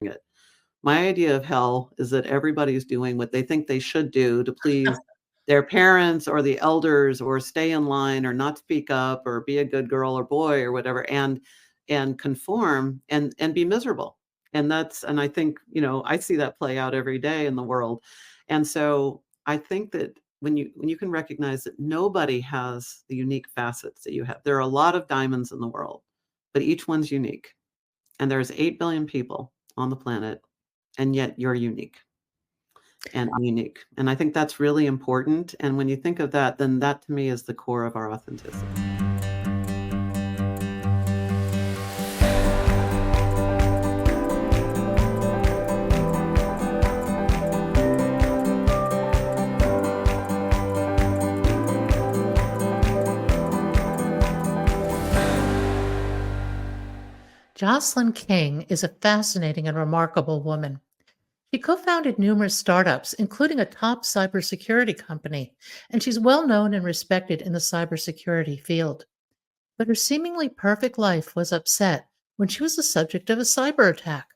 it. My idea of hell is that everybody's doing what they think they should do to please their parents or the elders or stay in line or not speak up or be a good girl or boy or whatever and conform and be miserable. And I think, I see that play out every day in the world. And so I think that when you can recognize that nobody has the unique facets that you have. There are a lot of diamonds in the world, but each one's unique. And there's 8 billion people on the planet, and yet you're unique and I'm unique. And I think that's really important. And when you think of that, then that to me is the core of our authenticity. Jocelyn King is a fascinating and remarkable woman. She co founded numerous startups, including a top cybersecurity company, and she's well known and respected in the cybersecurity field. But her seemingly perfect life was upset when she was the subject of a cyber attack.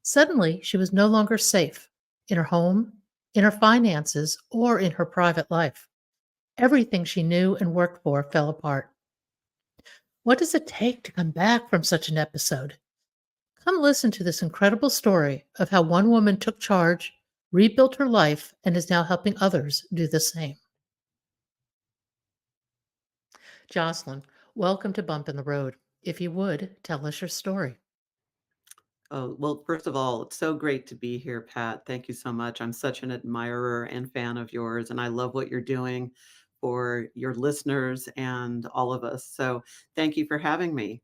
Suddenly, she was no longer safe in her home, in her finances, or in her private life. Everything she knew and worked for fell apart. What does it take to come back from such an episode? Come listen to this incredible story of how one woman took charge, rebuilt her life, and is now helping others do the same. Jocelyn, welcome to Bump in the Road. If you would, tell us your story. Oh, well, first of all, it's so great to be here, Pat. Thank you so much. I'm such an admirer and fan of yours, and I love what you're doing for your listeners and all of us. So thank you for having me.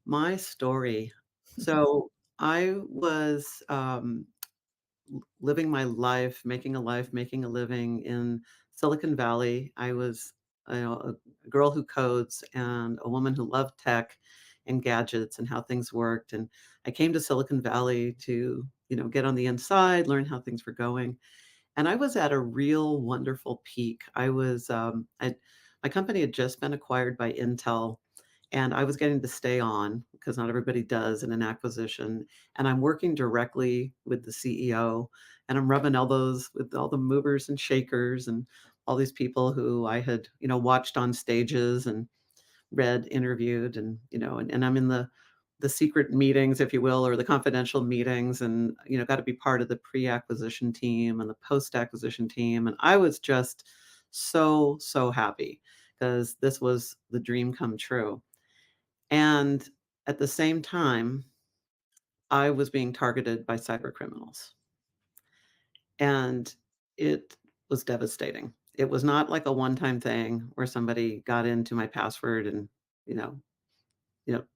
My story. So I was living my life, making a living in Silicon Valley. I was, a girl who codes and a woman who loved tech and gadgets and how things worked. And I came to Silicon Valley to, get on the inside, learn how things were going. And I was at a real wonderful peak. My company had just been acquired by Intel, and I was getting to stay on because not everybody does in an acquisition. And I'm working directly with the CEO, and I'm rubbing elbows with all the movers and shakers and all these people who I had, watched on stages and read, interviewed, and I'm in the secret meetings, if you will, or the confidential meetings, and got to be part of the pre-acquisition team and the post-acquisition team. And I was just so happy because this was the dream come true. And at the same time, I was being targeted by cyber criminals. And it was devastating. It was not like a one-time thing where somebody got into my password and, you know,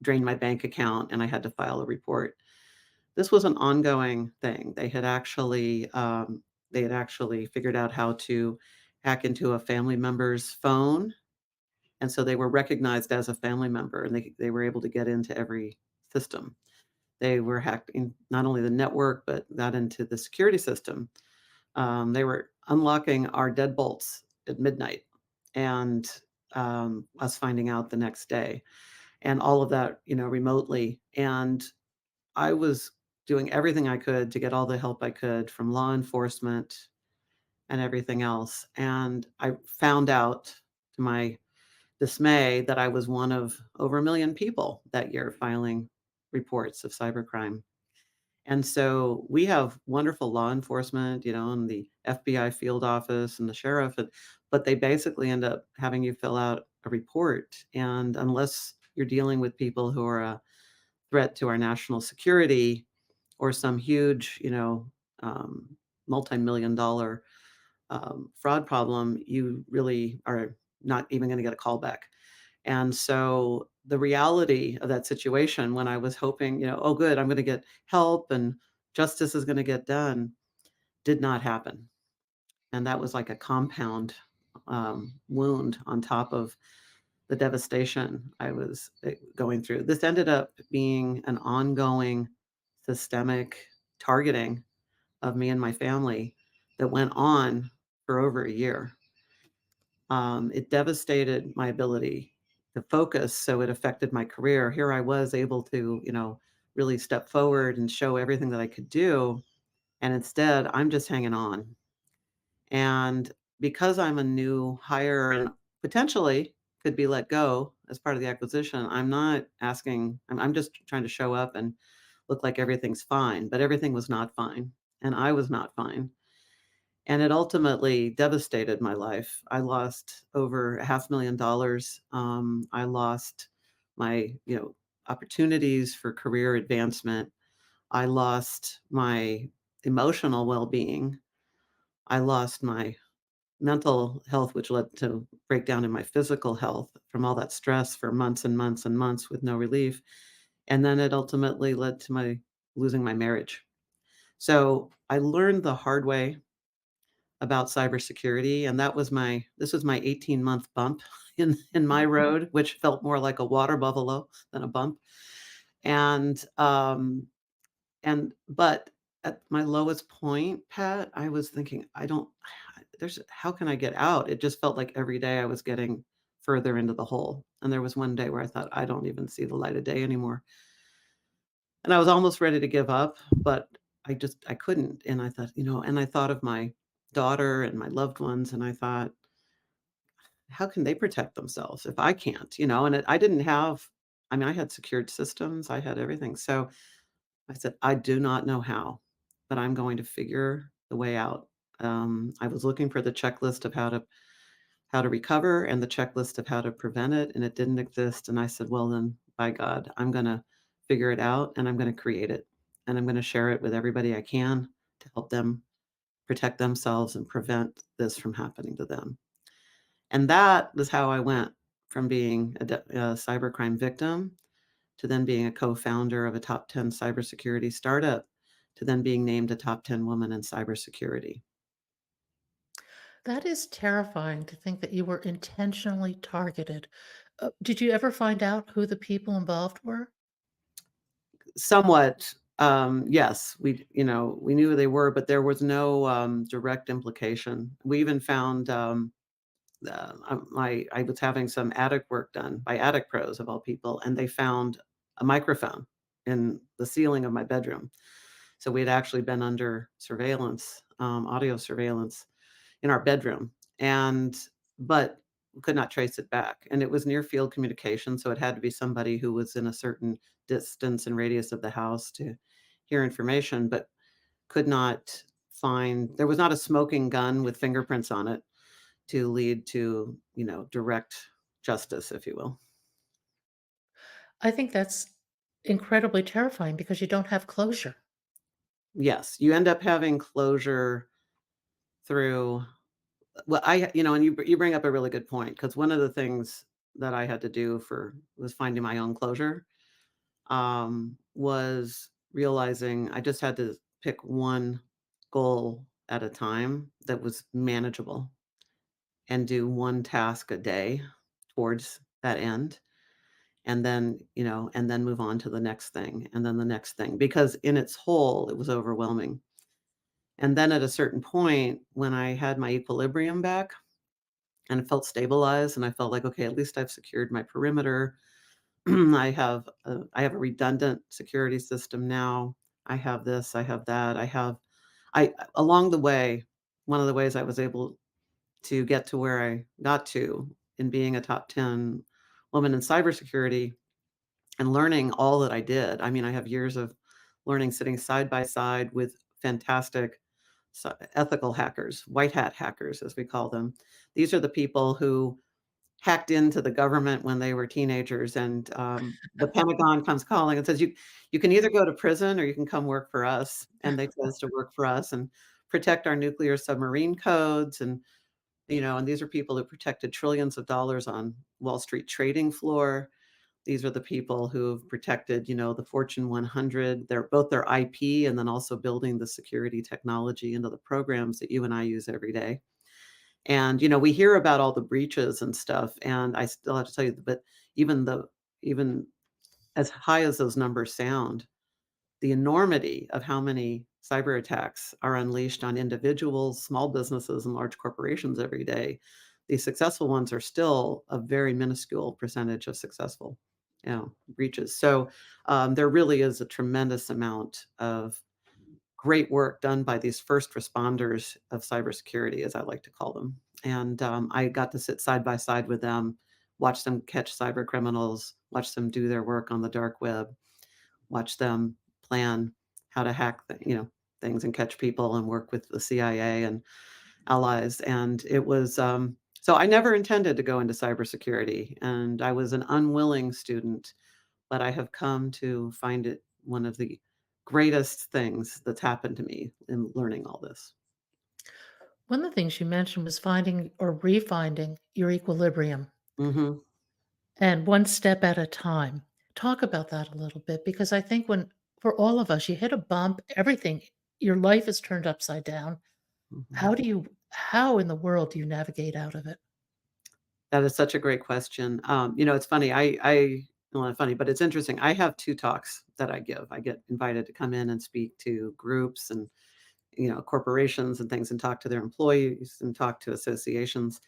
drained my bank account and I had to file a report. This was an ongoing thing. They had actually figured out how to hack into a family member's phone, and so they were recognized as a family member, and they were able to get into every system. They were hacking not only the network, but got into the security system. They were unlocking our deadbolts at midnight, and us finding out the next day, and all of that, remotely. And I was doing everything I could to get all the help I could from law enforcement and everything else. And I found out, to my dismay, that I was one of over 1 million people that year filing reports of cybercrime. And so we have wonderful law enforcement, and the FBI field office and the sheriff, but they basically end up having you fill out a report. And unless you're dealing with people who are a threat to our national security or some huge, multi-million dollar fraud problem, you really are not even going to get a call back. And so the reality of that situation, when I was hoping, oh, good, I'm going to get help and justice is going to get done, did not happen. And that was like a compound wound on top of the devastation I was going through. This ended up being an ongoing systemic targeting of me and my family that went on for over a year. It devastated my ability to focus, so it affected my career. Here I was able to, really step forward and show everything that I could do, and instead, I'm just hanging on. And because I'm a new hire and potentially could be let go as part of the acquisition, I'm not asking I'm just trying to show up and look like everything's fine, but everything was not fine, and I was not fine. And it ultimately devastated my life. I lost over a $500,000. I lost my, opportunities for career advancement. I lost my emotional well-being. I lost my mental health, which led to breakdown in my physical health from all that stress for months and months and months with no relief. And then it ultimately led to my losing my marriage. So I learned the hard way about cybersecurity, and this was my 18-month bump in my road, which felt more like a water buffalo than a bump. And but at my lowest point, Pat, I was thinking, I don't there's how can I get out? It just felt like every day I was getting further into the hole. And there was one day where I thought, I don't even see the light of day anymore. And I was almost ready to give up, but I couldn't. And I thought, and I thought of my daughter and my loved ones, and I thought, how can they protect themselves if I can't? And I didn't have, I mean, I had secured systems, I had everything. So I said, I do not know how, but I'm going to figure the way out. I was looking for the checklist of how to recover and the checklist of how to prevent it, and it didn't exist. And I said, well, then, by God, I'm going to figure it out and I'm going to create it and I'm going to share it with everybody I can to help them protect themselves and prevent this from happening to them. And that was how I went from being a cybercrime victim to then being a co-founder of a top 10 cybersecurity startup to then being named a top 10 woman in cybersecurity. That is terrifying to think that you were intentionally targeted. Did you ever find out who the people involved were? Somewhat, yes, we knew who they were, but there was no, direct implication. We even found, I was having some attic work done by attic pros of all people, and they found a microphone in the ceiling of my bedroom. So we had actually been under surveillance, audio surveillance in our bedroom, and but could not trace it back. And it was near field communication, so it had to be somebody who was in a certain distance and radius of the house to hear information, but could not find there was not a smoking gun with fingerprints on it to lead to, direct justice, if you will. I think that's incredibly terrifying because you don't have closure. Yes, you end up having closure through well, and you bring up a really good point because one of the things that I had to do for was finding my own closure, was realizing I just had to pick one goal at a time that was manageable and do one task a day towards that end. And then move on to the next thing and then the next thing because in its whole, it was overwhelming. And then at a certain point, when I had my equilibrium back and it felt stabilized and I felt like, okay, at least I've secured my perimeter. I have a redundant security system now. I have this, I have that. I along the way, one of the ways I was able to get to where I got to in being a top 10 woman in cybersecurity and learning all that I did. I mean, I have years of learning sitting side by side with fantastic ethical hackers, white hat hackers, as we call them. These are the people who hacked into the government when they were teenagers, and the Pentagon comes calling and says, "You can either go to prison or you can come work for us." And they chose to work for us and protect our nuclear submarine codes, and these are people who protected trillions of dollars on Wall Street trading floor. These are the people who've protected, the Fortune 100, their IP and then also building the security technology into the programs that you and I use every day. And, we hear about all the breaches and stuff, and I still have to tell you, but even the even as high as those numbers sound, the enormity of how many cyber attacks are unleashed on individuals, small businesses, and large corporations every day, the successful ones are still a very minuscule percentage of successful. breaches. So there really is a tremendous amount of great work done by these first responders of cybersecurity, as I like to call them. And I got to sit side by side with them, watch them catch cyber criminals, watch them do their work on the dark web, watch them plan how to hack things and catch people and work with the CIA and allies. And it was so I never intended to go into cybersecurity, and I was an unwilling student, but I have come to find it one of the greatest things that's happened to me in learning all this. One of the things you mentioned was finding or refinding your equilibrium Mhm, and one step at a time. Talk about that a little bit because I think when, for all of us, you hit a bump, everything, your life is turned upside down. mhm. How in the world do you navigate out of it? That is such a great question. It's funny, I well, not funny, but it's interesting. I have 2 talks that I give. I get invited to come in and speak to groups and, corporations and things and talk to their employees and talk to associations.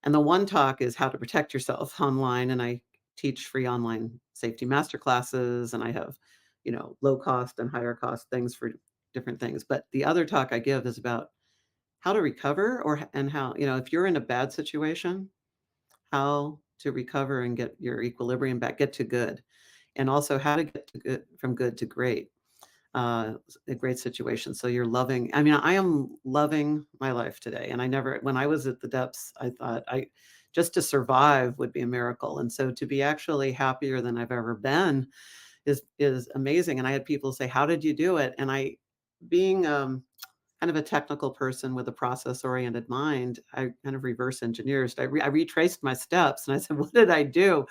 And the one talk is how to protect yourself online, and I teach free online safety master classes, and I have, low cost and higher cost things for different things. But the other talk I give is about how to recover and how, if you're in a bad situation, how to recover and get your equilibrium back, get to good, and also how to get to good from good to great. A great situation. So you're loving I mean, I am loving my life today, and I never when I was at the depths, I thought I just to survive would be a miracle, and so to be actually happier than I've ever been is amazing, and I had people say, "How did you do it?" And I being, kind of a technical person with a process-oriented mind, I kind of reverse engineered. I retraced my steps, and I said, "What did I do?"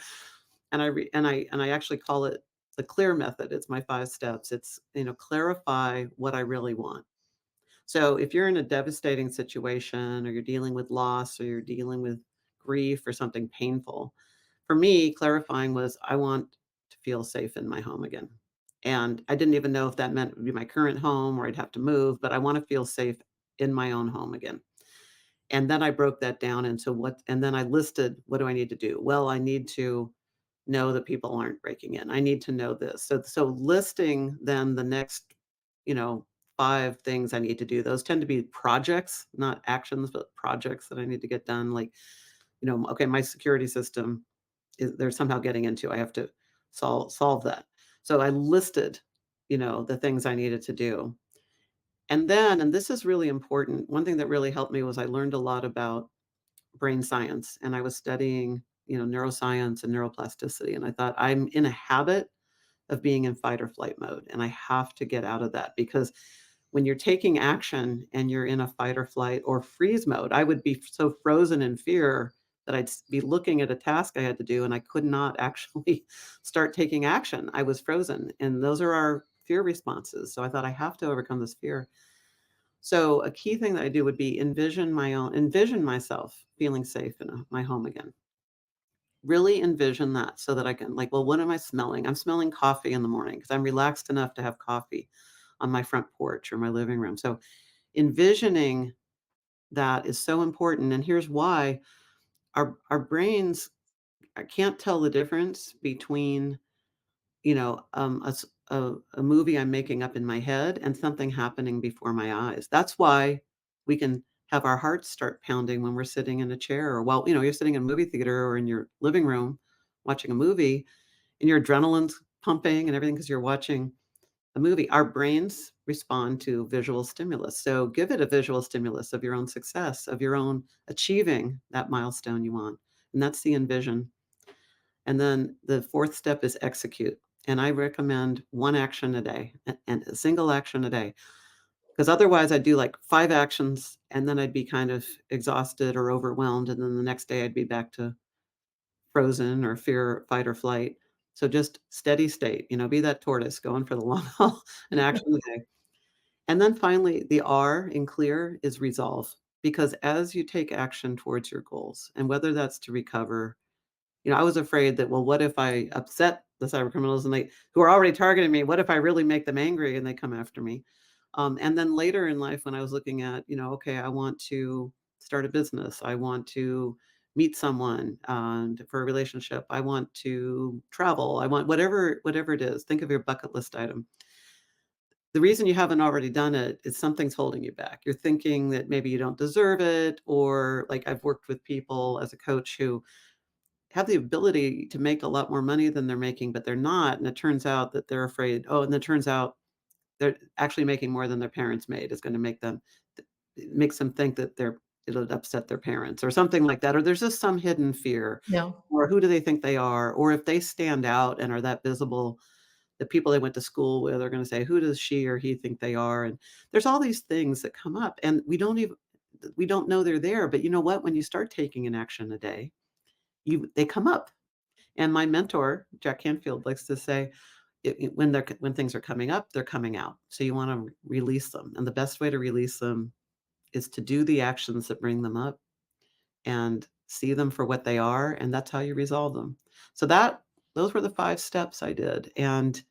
And I actually call it the clear method. It's my 5 steps. It's, clarify what I really want. So if you're in a devastating situation or you're dealing with loss or you're dealing with grief or something painful, for me, clarifying was I want to feel safe in my home again. And I didn't even know if that meant it would be my current home or I'd have to move, but I want to feel safe in my own home again. And then I broke that down into and then I listed what do I need to do? Well, I need to know that people aren't breaking in. I need to know this. So listing then the next, you know, 5 things I need to do. Those tend to be projects, not actions, but projects that I need to get done. Like, okay, my security system is they're somehow getting into. I have to solve that. So I listed, the things I needed to do. And then, and this is really important, one thing that really helped me was I learned a lot about brain science, and I was studying, neuroscience and neuroplasticity, and I thought, "I'm in a habit of being in fight or flight mode, and I have to get out of that," because when you're taking action and you're in a fight or flight or freeze mode, I would be so frozen in fear that be looking at a task I had to do, and I could not actually start taking action. I was frozen, and those are our fear responses, so I thought, "I have to overcome this fear." So a key thing that I do would be envision myself feeling safe in my home again. Really envision that so that I can like, well, what am I smelling? I'm smelling coffee in the morning because I'm relaxed enough to have coffee on my front porch or my living room. So envisioning that is so important. And here's why our brains can't tell the difference between a movie I'm making up in my head and something happening before my eyes. That's why we can have our hearts start pounding when we're sitting in a chair or while, you're sitting in a movie theater or in your living room watching a movie and your adrenaline's pumping and everything because you're watching a movie. Our brains respond to visual stimulus. So give it a visual stimulus of your own success, of your own achieving that milestone you want. And that's the envision. And then the 4th step is execute, and I recommend 1 action a day, and a single action a day, because otherwise I'd do, like, 5 actions, and then I'd be kind of exhausted or overwhelmed, and then the next day I'd be back to frozen or fear, fight or flight. So just steady state, be that tortoise going for the long haul, an action a day. And then finally, the R in clear is resolve, because as you take action towards your goals, and whether that's to recover I was afraid that, well, what if I upset the cyber criminals and they who are already targeting me? What if I really make them angry and they come after me? And then later in life, when I was looking at, okay, I want to start a business. I want to meet someone, and for a relationship. I want to travel. I want whatever it is. Think of your bucket list item. The reason you haven't already done it is something's holding you back. You're thinking that maybe you don't deserve it, or like I've worked with people as a coach who have the ability to make a lot more money than they're making, but they're not. And it turns out that they're afraid. Oh, and it turns out they're actually making more than their parents made is going to make them, it makes them think that it'll upset their parents or something like that. Or there's just some hidden fear. Yeah. Or who do they think they are? Or if they stand out and are that visible, the people they went to school with are gonna say, "Who does she or he think they are?" And there's all these things that come up, and we don't know they're there, but you know what? When you start taking an action a day, you they come up. And my mentor, Jack Canfield, likes to say, when things are coming up, they're coming out. So you wanna release them, and the best way to release them is to do the actions that bring them up and see them for what they are, and that's how you resolve them. So those were the 5 steps I did, and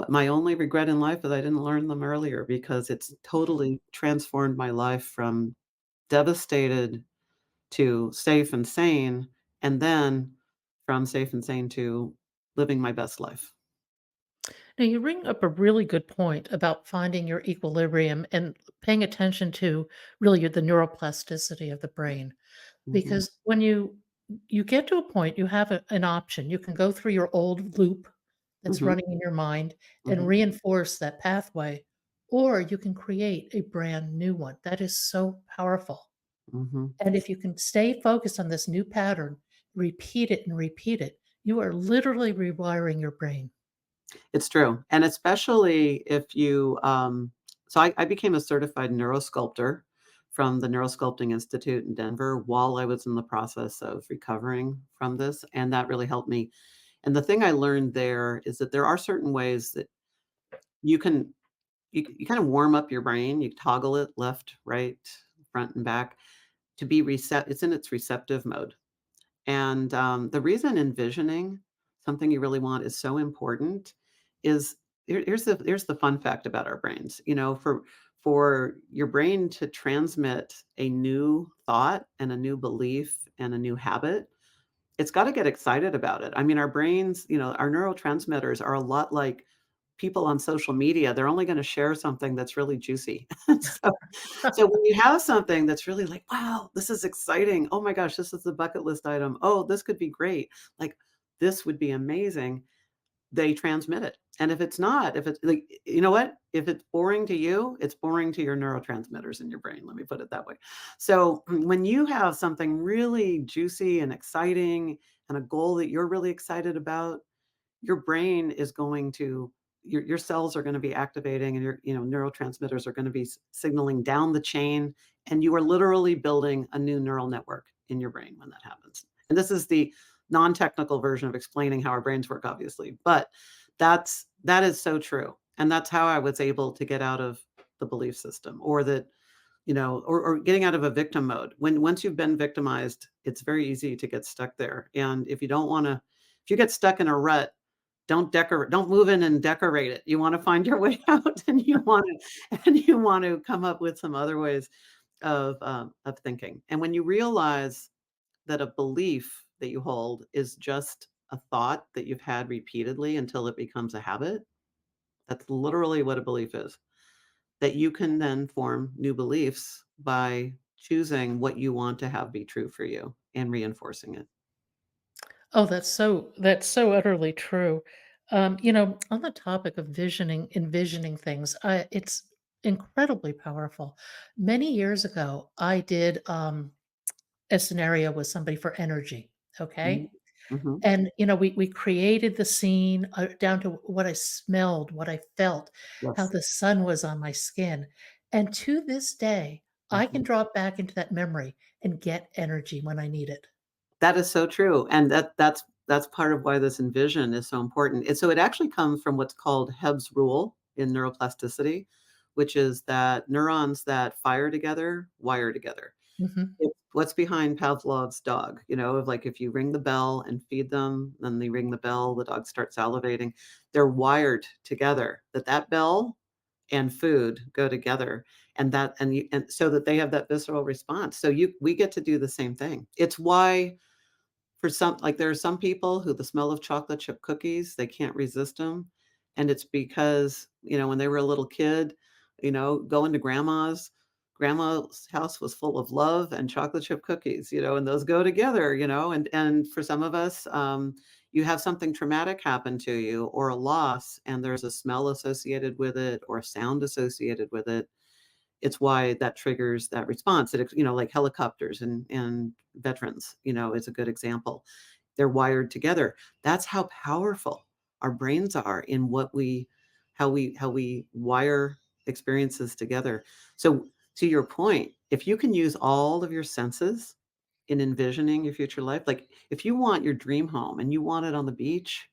my only regret in life is I didn't learn them earlier because it's totally transformed my life from devastated to safe and sane, and then from safe and sane to living my best life. Now, you bring up a really good point about finding your equilibrium and paying attention to really the neuroplasticity of the brain. Mhm, Because when you get to a point, you have an option. You can go through your old loop that's mhm, running in your mind and mhm, reinforce that pathway, or you can create a brand new one. That is so powerful. mhm. And if you can stay focused on this new pattern, repeat it, you are literally rewiring your brain. It's true, and especially if so I became a certified neurosculptor from the Neurosculpting Institute in Denver while I was in the process of recovering from this, and that really helped me. And the thing I learned there is that there are certain ways that you can you kind of warm up your brain, you toggle it left, right, front, and back to be it's in its receptive mode. And, the reason envisioning something you really want is so important is here's the fun fact about our brains. For your brain to transmit a new thought and a new belief and a new habit, it's gotta get excited about it. I mean, our brains, our neurotransmitters are a lot like people on social media. They're only gonna share something that's really juicy. So when you have something that's really like, "Wow, this is exciting. Oh my gosh, this is the bucket list item. Oh, this could be great. Like, this would be amazing." They transmit it. And if it's not, if it's like, you know what? If it's boring to you, it's boring to your neurotransmitters in your brain. Let me put it that way. So when you have something really juicy and exciting and a goal that you're really excited about, your brain is going to your cells are going to be activating and your neurotransmitters are going to be signaling down the chain, and you are literally building a new neural network in your brain when that happens. And this is the non-technical version of explaining how our brains work, obviously, but that is so true. And that's how I was able to get out of the belief system, or that or getting out of a victim mode. Once you've been victimized, it's very easy to get stuck there. And if you get stuck in a rut, don't move in and decorate it. You wanna find your way out, and you want to come up with some other ways of thinking. And when you realize that a belief that you hold is just a thought that you've had repeatedly until it becomes a habit, that's literally what a belief is. That you can then form new beliefs by choosing what you want to have be true for you and reinforcing it. Oh, that's so utterly true. On the topic of envisioning things, it's incredibly powerful. Many years ago, I did a scenario with somebody for energy. Mhm. Okay. Mhm. And, we created the scene down to what I smelled, what I felt, how Yes. the sun was on my skin. And to this day, I can Mhm. drop back into that memory and get energy when I need it. That is so true, and that's part of why this envision is so important. It actually comes from what's called Hebb's rule in neuroplasticity, which is that neurons that fire together wire together. Mhm. It's what's behind Pavlov's dog, of like if you ring the bell and feed them, then they ring the bell, the dog starts salivating. They're wired together. That bell and food go together, and so that they have that visceral response. So you we get to do the same thing. It's why for some, like, there are some people who the smell of chocolate chip cookies, they can't resist them, and it's because, when they were a little kid, going to grandma's house was full of love and chocolate chip cookies, and those go together, and for some of us, you have something traumatic happen to you or a loss, and there's a smell associated with it or a sound associated with it. It's why that triggers that response. Like helicopters and veterans, is a good example. They're wired together. That's how powerful our brains are in how we wire experiences together. So to your point, if you can use all of your senses in envisioning your future life, like if you want your dream home and you want it on the beach,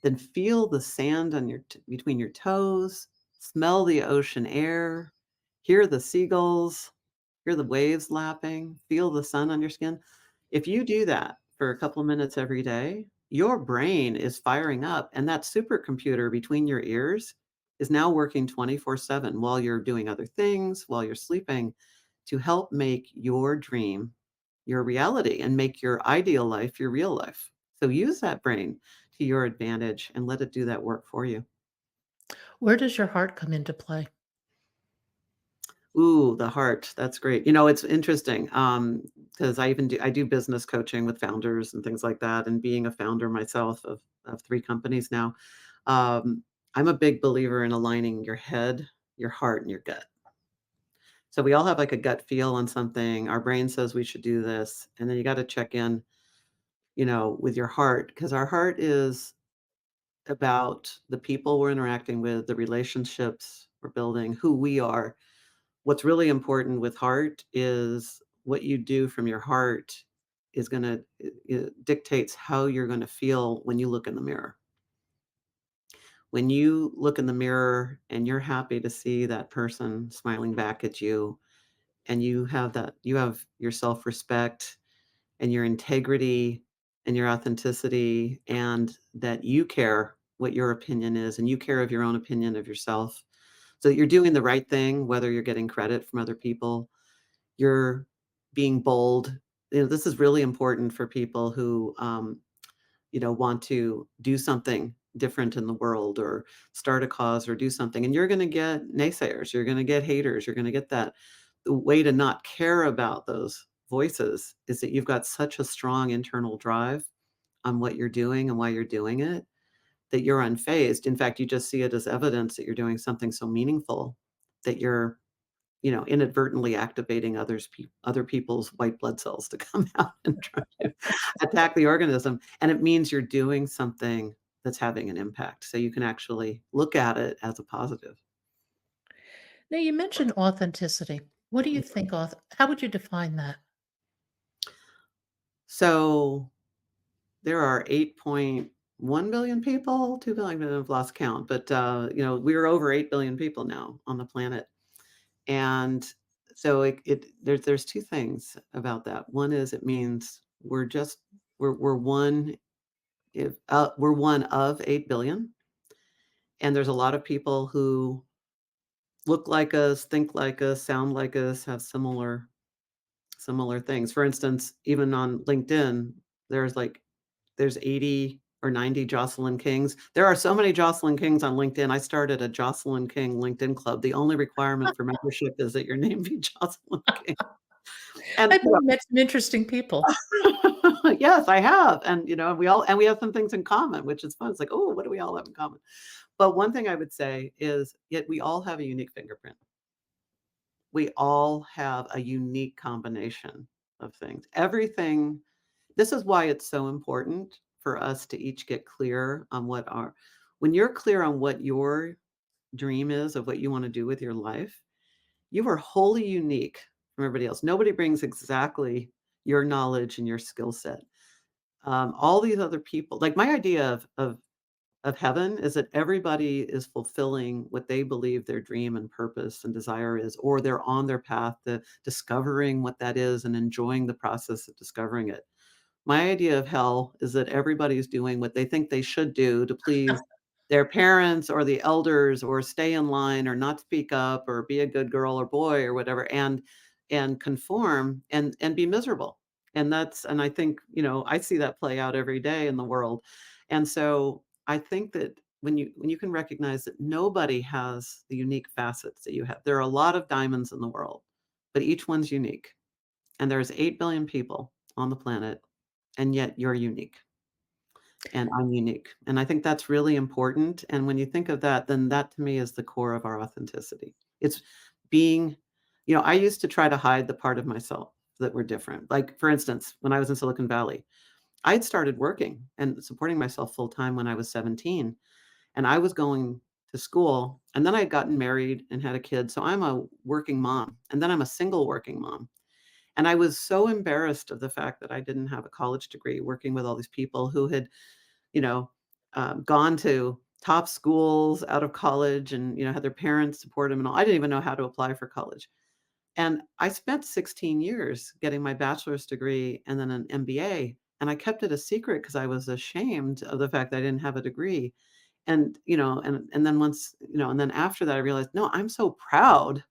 then feel the sand on between your toes, smell the ocean air, hear the seagulls, hear the waves lapping, feel the sun on your skin. If you do that for a couple of minutes every day, your brain is firing up, and that supercomputer between your ears is now working 24/7 while you're doing other things, while you're sleeping, to help make your dream your reality and make your ideal life your real life. So use that brain to your advantage and let it do that work for you. Where does your heart come into play? Ooh, the heart. That's great. It's interesting, because I do business coaching with founders and things like that, and being a founder myself of 3 companies now, um, I'm a big believer in aligning your head, your heart, and your gut. So we all have, like, a gut feel on something. Our brain says we should do this, and then you gotta check in, with your heart, because our heart is about the people we're interacting with, the relationships we're building, who we are. What's really important with heart is what you do from your heart is gonna it dictates how you're gonna feel when you look in the mirror. When you look in the mirror and you're happy to see that person smiling back at you, and you have your self-respect and your integrity and your authenticity, and that you care what your opinion is, and you care of your own opinion of yourself, so that you're doing the right thing, whether you're getting credit from other people, you're being bold. This is really important for people who, want to do something different in the world or start a cause or do something. And you're going to get naysayers, you're going to get haters, you're going to get that. The way to not care about those voices is that you've got such a strong internal drive on what you're doing and why you're doing it, that you're unfazed. In fact, you just see it as evidence that you're doing something so meaningful that you're inadvertently activating other people's white blood cells to come out and try to attack the organism, and it means you're doing something that's having an impact, so you can actually look at it as a positive. Now, you mentioned authenticity. What do you think how would you define that? So, there are 8.1 billion people, 2 billion, I've lost count, but, we're over 8 billion people now on the planet, and so there's 2 things about that. One is it means we're one. If we're one of 8 billion, and there's a lot of people who look like us, think like us, sound like us, have similar things. For instance, even on LinkedIn, there's 80 or 90 Jocelyn Kings. There are so many Jocelyn Kings on LinkedIn. I started a Jocelyn King LinkedIn club. The only requirement for membership is that your name be Jocelyn King. And, I bet you met some interesting people. yes, I have, and, we have some things in common, which is fun. It's like, "Oh, what do we all have in common?" But one thing I would say is, yet we all have a unique fingerprint. We all have a unique combination of things. Everything This is why it's so important for us to each get clear on when you're clear on what your dream is of what you wanna do with your life, you are wholly unique from everybody else. Nobody brings exactly your knowledge and your skill set. All these other people, like, my idea of heaven is that everybody is fulfilling what they believe their dream and purpose and desire is, or they're on their path to discovering what that is and enjoying the process of discovering it. My idea of hell is that everybody's doing what they think they should do to please their parents or the elders, or stay in line or not speak up or be a good girl or boy or whatever, and conform and be miserable. And I think, I see that play out every day in the world. And so I think that when you can recognize that nobody has the unique facets that you have. There are a lot of diamonds in the world, but each one's unique. And there's 8 billion people on the planet, and yet you're unique and I'm unique. And I think that's really important. And when you think of that, then that to me is the core of our authenticity. It's being, I used to try to hide the part of myself that were different. Like, for instance, when I was in Silicon Valley, I had started working and supporting myself full time when I was 17, and I was going to school, and then I had gotten married and had a kid. So I'm a working mom, and then I'm a single working mom. And I was so embarrassed of the fact that I didn't have a college degree, working with all these people who had, you know, gone to top schools out of college and, had their parents support them and all. I didn't even know how to apply for college. And I spent 16 years getting my bachelor's degree and then an MBA. And I kept it a secret because I was ashamed of the fact that I didn't have a degree. And then and then after that, I realized, no, I'm so proud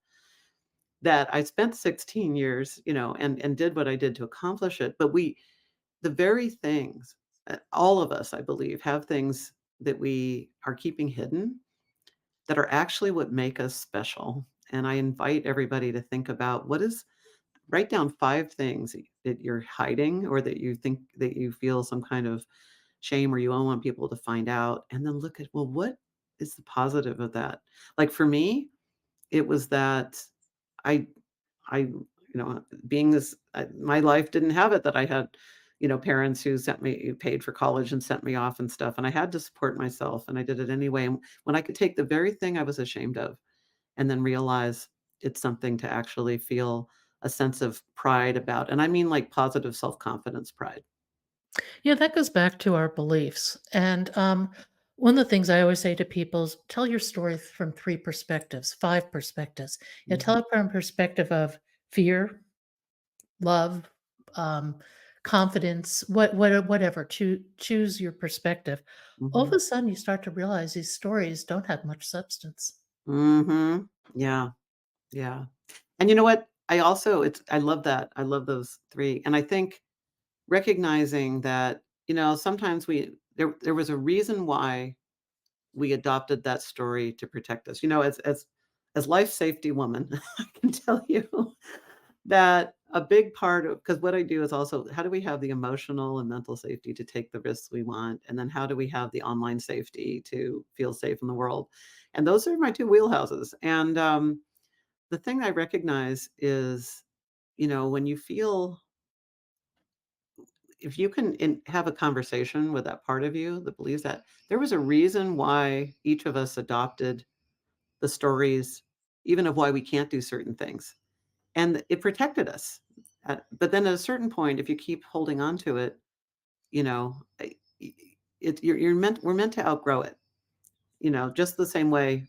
that I spent 16 years, and did what I did to accomplish it. But the very things all of us, I believe, have things that we are keeping hidden that are actually what make us special. And I invite everybody to think about write down 5 things that you're hiding, or that you think that you feel some kind of shame, or you don't want people to find out. And then look at, well, what is the positive of that? Like for me, it was that I being my life didn't have it, that I had, parents who paid for college and sent me off and stuff, and I had to support myself, and I did it anyway. And when I could take the very thing I was ashamed of and then realize it's something to actually feel a sense of pride about, and I mean, like, positive self-confidence pride. Yeah, that goes back to our beliefs. And one of the things I always say to people is tell your story from three perspectives, five perspectives. Tell Mhm, it from perspective of fear, love, um, confidence, whatever. Choose your perspective. All of mhm, a sudden, you start to realize these stories don't have much substance. mhm. Yeah, yeah. And you know what? I love that. I love those 3, and I think recognizing that, sometimes there was a reason why we adopted that story to protect us. As life safety woman, I can tell you that a big part of, because what I do is also, how do we have the emotional and mental safety to take the risks we want? And then how do we have the online safety to feel safe in the world? And those are my 2 wheelhouses. And the thing I recognize is, when you feel, if you can have a conversation with that part of you that believes that there was a reason why each of us adopted the stories, even of why we can't do certain things, and it protected us. But then at a certain point, if you keep holding on to it, you know, I- y- we're meant to outgrow it. Just the same way,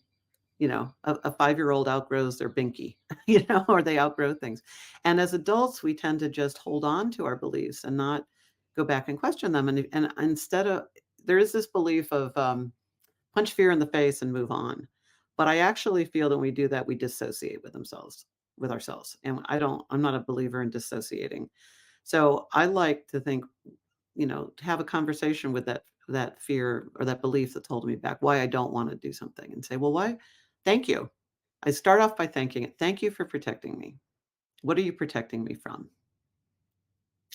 a 5-year-old outgrows their binky, or they outgrow things. And as adults, we tend to just hold on to our beliefs and not go back and question them. And instead of, there is this belief of, punch fear in the face and move on. But I actually feel that when we do that, we dissociate with ourselves. And I'm not a believer in dissociating. So I like to think, to have a conversation with that fear or that belief that's holding me back, why I don't want to do something, and say, well, why? Thank you. I start off by thanking it. Thank you for protecting me. What are you protecting me from?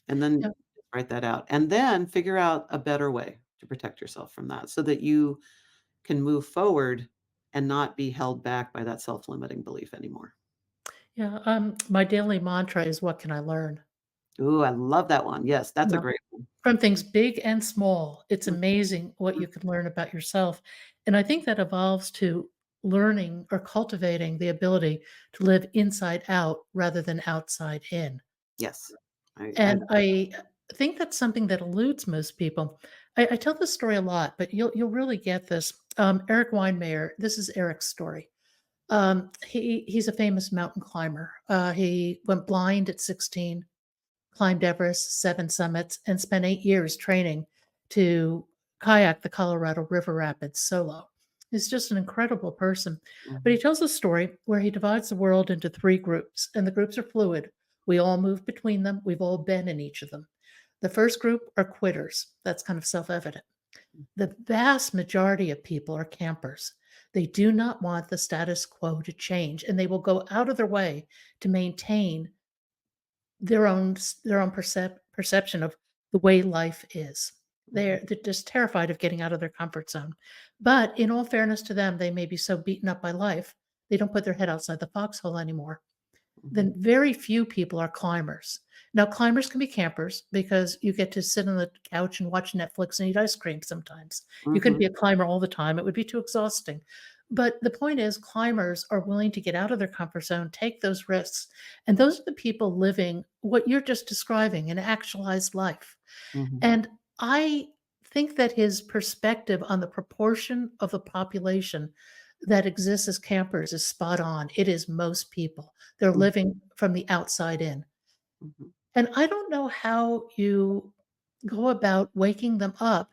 And then write that out. And then figure out a better way to protect yourself from that, so that you can move forward and not be held back by that self-limiting belief anymore. Yeah, my daily mantra is what can I learn? Ooh, I love that one. Yes, You that's a know, great one. from things big and small, it's Mhm, amazing what you can learn about yourself. And I think that evolves to learning or cultivating the ability to live inside out rather than outside in. yes. I And I think that's something that eludes most people. I tell this story a lot, but you'll really get this. Eric Weinmayer, this is Eric's story. He's a famous mountain climber. He went blind at 16, climbed Everest, 7 summits, and spent 8 years training to kayak the Colorado River Rapids solo. He's just an incredible person. But he Mhm. tells a story where he divides the world into three groups, and the groups are fluid. We all move between them, we've all been in each of them. The first group are quitters. That's kind of self evident. The vast majority of people are campers. They do not want the status quo to change, and they will go out of their way to maintain their own perception of the way life is. Mhm. They're just terrified of getting out of their comfort zone. But in all fairness to them, they may be so beaten up by life, they don't put their head outside the foxhole anymore. Mhm. Then very few people are climbers. Now, climbers can be campers because you get to sit on the couch and watch Netflix and eat ice cream sometimes. You couldn't Mhm. be a climber all the time, it would be too exhausting. But the point is, climbers are willing to get out of their comfort zone, take those risks. And those are the people living what you're just describing an actualized life. Mhm. And I think that his perspective on the proportion of the population that exists as campers is spot on. It is most people. They're Mhm. living from the outside in. Mhm. And I don't know how you go about waking them up.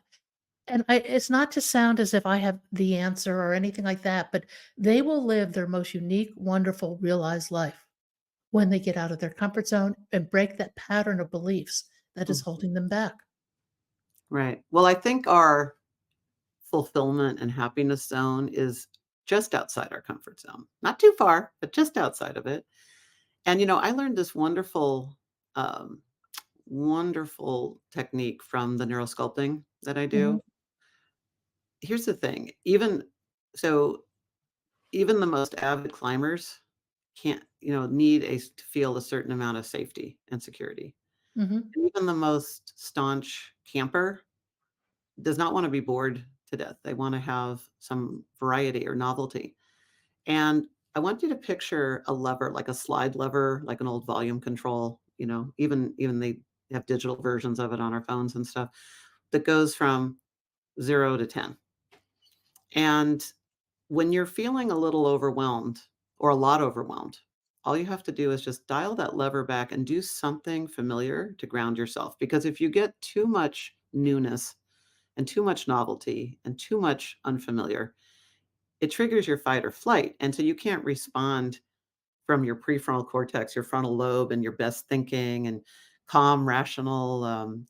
And it's not to sound as if I have the answer or anything like that, but they will live their most unique, wonderful, realized life when they get out of their comfort zone and break that pattern of beliefs that is Mhm. holding them back. Right. Well, I think our fulfillment and happiness zone is just outside our comfort zone. Not too far, but just outside of it. And, I learned this um, wonderful technique from the neurosculpting that I Mhm, do. Here's the thing, so even the most avid climbers can't, need to feel a certain amount of safety and security. mhm. And even the most staunch camper does not want to be bored to death. They want to have some variety or novelty. And I want you to picture a lever, like a slide lever, like an old volume control, even they have digital versions of it on our phones and stuff that goes from 0 to 10. And when you're feeling a little overwhelmed or a lot overwhelmed, all you have to do is just dial that lever back and do something familiar to ground yourself. Because if you get too much newness and too much novelty and too much unfamiliar, it triggers your fight or flight. And so you can't respond from your prefrontal cortex, your frontal lobe, and your best thinking and calm, rational,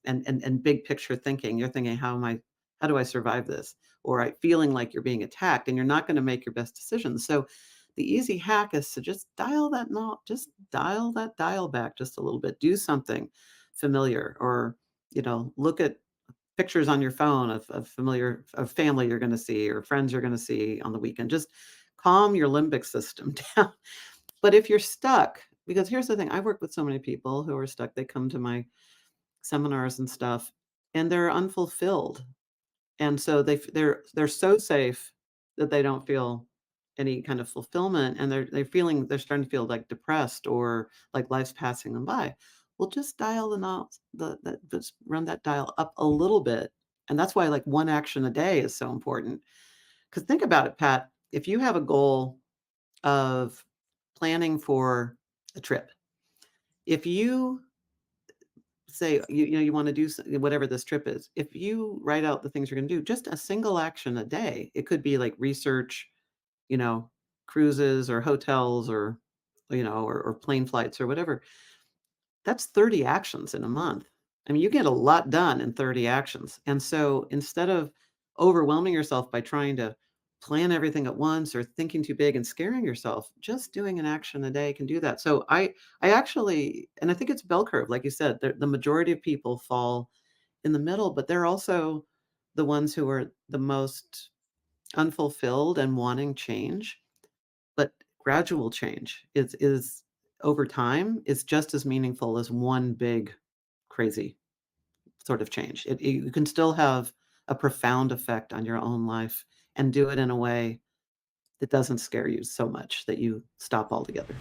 and big picture thinking. You're thinking, how do I survive this? Or feeling like you're being attacked, and you're not going to make your best decisions. So the easy hack is to just dial that dial back just a little bit. Do something familiar, or look at pictures on your phone of familiar of family you're going to see or friends you're going to see on the weekend. Just calm your limbic system down. But if you're stuck, because here's the thing, I work with so many people who are stuck. They come to my seminars and stuff, and they're unfulfilled. And so they're so safe that they don't feel any kind of fulfillment, and they're starting to feel like depressed or like life's passing them by. Well, just dial the knobs, just run that dial up a little bit. And that's why like one action a day is so important. Because think about it, Pat. If you have a goal of planning for a trip, if you say you want to do whatever this trip is, if you write out the things you're going to do, just a single action a day, it could be like research, you know cruises or hotels, or or plane flights or whatever. That's 30 actions in a month. I mean, you get a lot done in 30 actions. And so instead of overwhelming yourself by trying to plan everything at once or thinking too big and scaring yourself, just doing an action a day can do that. So I actually, and I think it's bell curve, like you said, the majority of people fall in the middle, but they're also the ones who are the most unfulfilled and wanting change. But gradual change is over time is just as meaningful as one big, crazy sort of change. You can still have a profound effect on your own life and do it in a way that doesn't scare you so much that you stop altogether.